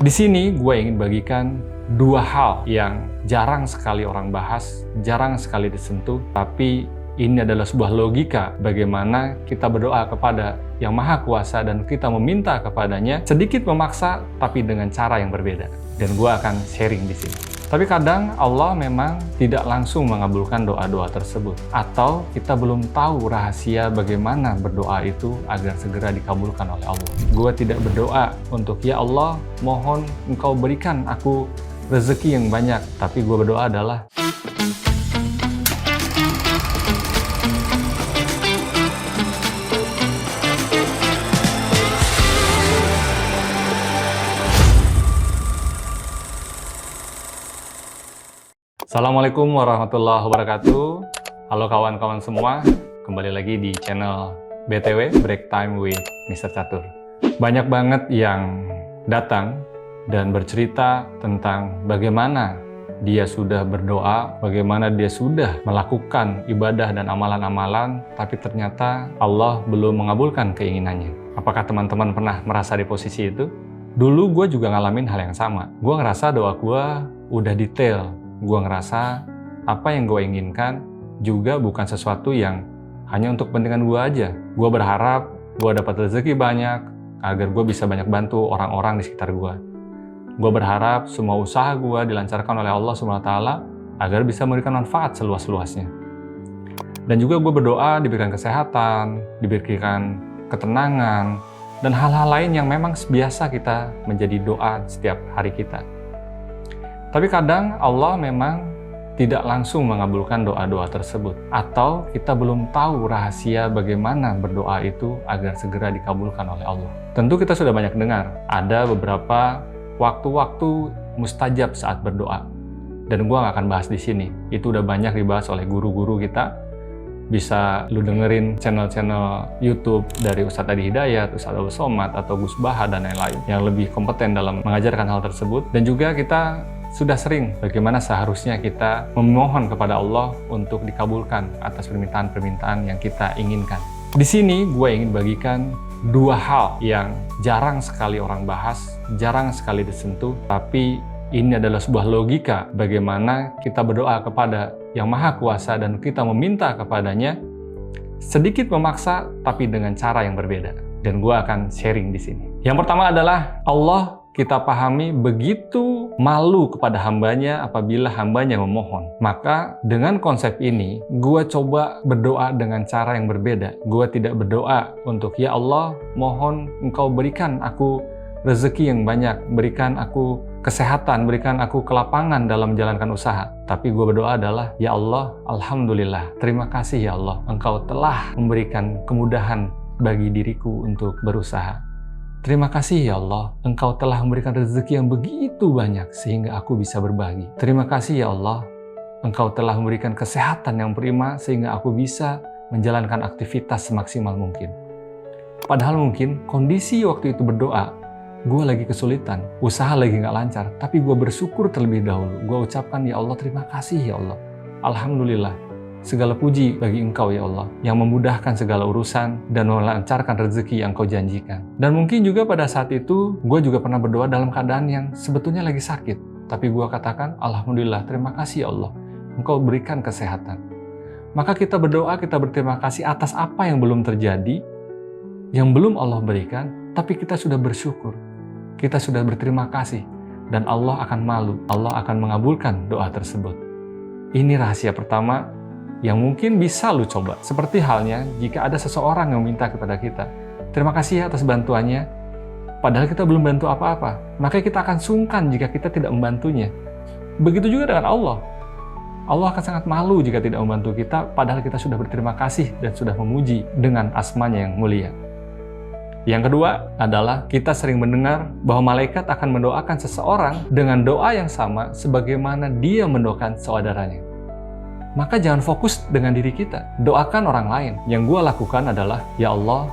Di sini gue ingin bagikan dua hal yang jarang sekali orang bahas, jarang sekali disentuh, tapi ini adalah sebuah logika bagaimana kita berdoa kepada Yang Maha Kuasa dan kita meminta kepadanya sedikit memaksa tapi dengan cara yang berbeda. Dan gue akan sharing di sini. Tapi kadang Allah memang tidak langsung mengabulkan doa-doa tersebut. Atau kita belum tahu rahasia bagaimana berdoa itu agar segera dikabulkan oleh Allah. Gue tidak berdoa untuk, ya Allah, mohon Engkau berikan aku rezeki yang banyak. Tapi gue berdoa adalah, Assalamualaikum warahmatullahi wabarakatuh. Halo kawan-kawan semua, kembali lagi di channel BTW, Break Time with Mr. Catur. Banyak banget yang datang dan bercerita tentang bagaimana dia sudah berdoa, bagaimana dia sudah melakukan ibadah dan amalan-amalan, tapi ternyata Allah belum mengabulkan keinginannya. Apakah teman-teman pernah merasa di posisi itu? Dulu gue juga ngalamin hal yang sama. Gue ngerasa doa gue udah detail. Gue ngerasa apa yang gue inginkan juga bukan sesuatu yang hanya untuk kepentingan gue aja. Gue berharap gue dapat rezeki banyak agar gue bisa banyak bantu orang-orang di sekitar gue. Gue berharap semua usaha gue dilancarkan oleh Allah SWT agar bisa memberikan manfaat seluas-luasnya. Dan juga gue berdoa diberikan kesehatan, diberikan ketenangan, dan hal-hal lain yang memang biasa kita menjadi doa setiap hari kita. Tapi kadang Allah memang tidak langsung mengabulkan doa-doa tersebut. Atau kita belum tahu rahasia bagaimana berdoa itu agar segera dikabulkan oleh Allah. Tentu kita sudah banyak dengar, ada beberapa waktu-waktu mustajab saat berdoa. Dan gue nggak akan bahas di sini. Itu udah banyak dibahas oleh guru-guru kita. Bisa lu dengerin channel-channel YouTube dari Ustadz Adi Hidayat, Ustadz Abdul Somad, atau Gus Baha, dan lain-lain yang lebih kompeten dalam mengajarkan hal tersebut. Dan juga kita sudah sering bagaimana seharusnya kita memohon kepada Allah untuk dikabulkan atas permintaan-permintaan yang kita inginkan. Di sini gue ingin bagikan dua hal yang jarang sekali orang bahas, jarang sekali disentuh, tapi ini adalah sebuah logika bagaimana kita berdoa kepada Yang Maha Kuasa dan kita meminta kepadanya sedikit memaksa tapi dengan cara yang berbeda. Dan gue akan sharing di sini. Yang pertama adalah Allah kita pahami begitu malu kepada hambanya apabila hambanya memohon. Maka dengan konsep ini, gue coba berdoa dengan cara yang berbeda. Gue tidak berdoa untuk, ya Allah, mohon Engkau berikan aku rezeki yang banyak, berikan aku kesehatan, berikan aku kelapangan dalam menjalankan usaha. Tapi gue berdoa adalah, ya Allah, Alhamdulillah, terima kasih ya Allah, Engkau telah memberikan kemudahan bagi diriku untuk berusaha. Terima kasih ya Allah, Engkau telah memberikan rezeki yang begitu banyak sehingga aku bisa berbagi. Terima kasih ya Allah, Engkau telah memberikan kesehatan yang prima sehingga aku bisa menjalankan aktivitas semaksimal mungkin. Padahal mungkin kondisi waktu itu berdoa, gue lagi kesulitan, usaha lagi nggak lancar, tapi gue bersyukur terlebih dahulu. Gue ucapkan, ya Allah, terima kasih ya Allah. Alhamdulillah. Segala puji bagi Engkau ya Allah, yang memudahkan segala urusan dan melancarkan rezeki yang Kau janjikan. Dan mungkin juga pada saat itu, gue juga pernah berdoa dalam keadaan yang sebetulnya lagi sakit. Tapi gue katakan, Alhamdulillah, terima kasih ya Allah, Engkau berikan kesehatan. Maka kita berdoa, kita berterima kasih atas apa yang belum terjadi, yang belum Allah berikan, tapi kita sudah bersyukur. Kita sudah berterima kasih. Dan Allah akan malu, Allah akan mengabulkan doa tersebut. Ini rahasia pertama yang mungkin bisa lu coba. Seperti halnya jika ada seseorang yang meminta kepada kita, terima kasih atas bantuannya, padahal kita belum bantu apa-apa. Maka kita akan sungkan jika kita tidak membantunya. Begitu juga dengan Allah. Allah akan sangat malu jika tidak membantu kita, padahal kita sudah berterima kasih dan sudah memuji dengan asmanya yang mulia. Yang kedua adalah kita sering mendengar bahwa malaikat akan mendoakan seseorang dengan doa yang sama sebagaimana dia mendoakan saudaranya. Maka jangan fokus dengan diri kita, doakan orang lain. Yang gue lakukan adalah, ya Allah,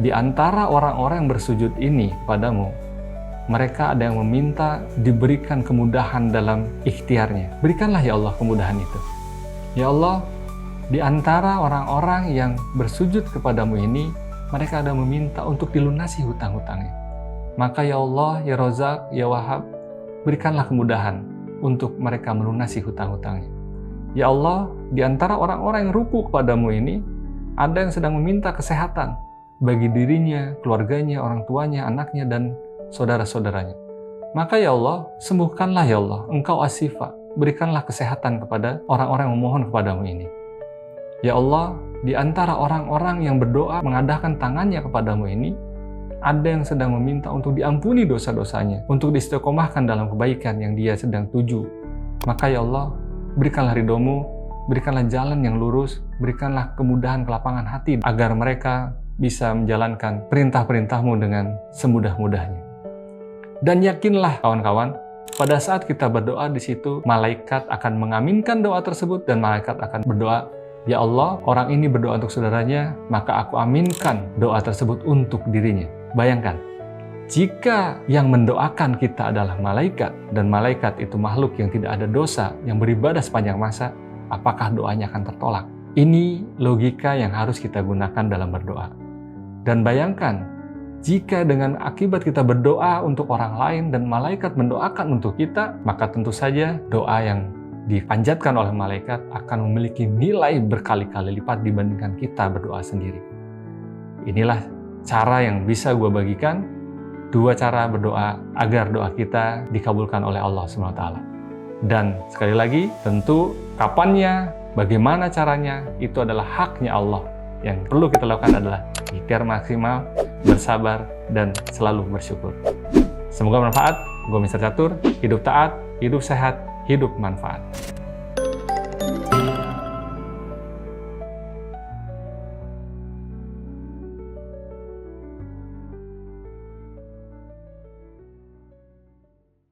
di antara orang-orang yang bersujud ini padamu, mereka ada yang meminta diberikan kemudahan dalam ikhtiarnya. Berikanlah ya Allah kemudahan itu. Ya Allah, di antara orang-orang yang bersujud kepadamu ini, mereka ada meminta untuk dilunasi hutang-hutangnya. Maka ya Allah, ya Razak, ya Wahhab, berikanlah kemudahan untuk mereka melunasi hutang-hutangnya. Ya Allah, di antara orang-orang yang ruku kepadamu ini, ada yang sedang meminta kesehatan bagi dirinya, keluarganya, orang tuanya, anaknya, dan saudara-saudaranya. Maka ya Allah, sembuhkanlah ya Allah, Engkau As-Sifa, berikanlah kesehatan kepada orang-orang yang memohon kepadamu ini. Ya Allah, di antara orang-orang yang berdoa mengadahkan tangannya kepadamu ini, ada yang sedang meminta untuk diampuni dosa-dosanya, untuk diistiqomahkan dalam kebaikan yang dia sedang tuju. Maka ya Allah, berikanlah ridho-Mu, berikanlah jalan yang lurus, berikanlah kemudahan kelapangan hati agar mereka bisa menjalankan perintah-perintah-Mu dengan semudah-mudahnya. Dan yakinlah kawan-kawan, pada saat kita berdoa di situ, malaikat akan mengaminkan doa tersebut dan malaikat akan berdoa, ya Allah, orang ini berdoa untuk saudaranya, maka aku aminkan doa tersebut untuk dirinya. Bayangkan, jika yang mendoakan kita adalah malaikat, dan malaikat itu makhluk yang tidak ada dosa, yang beribadah sepanjang masa, apakah doanya akan tertolak? Ini logika yang harus kita gunakan dalam berdoa. Dan bayangkan, jika dengan akibat kita berdoa untuk orang lain dan malaikat mendoakan untuk kita, maka tentu saja doa yang dipanjatkan oleh malaikat akan memiliki nilai berkali-kali lipat dibandingkan kita berdoa sendiri. Inilah cara yang bisa gue bagikan, dua cara berdoa agar doa kita dikabulkan oleh Allah SWT. Dan sekali lagi, tentu kapannya, bagaimana caranya, itu adalah haknya Allah. Yang perlu kita lakukan adalah ikhtiar maksimal, bersabar, dan selalu bersyukur. Semoga bermanfaat. Gue Mr. Catur, hidup taat, hidup sehat, hidup manfaat.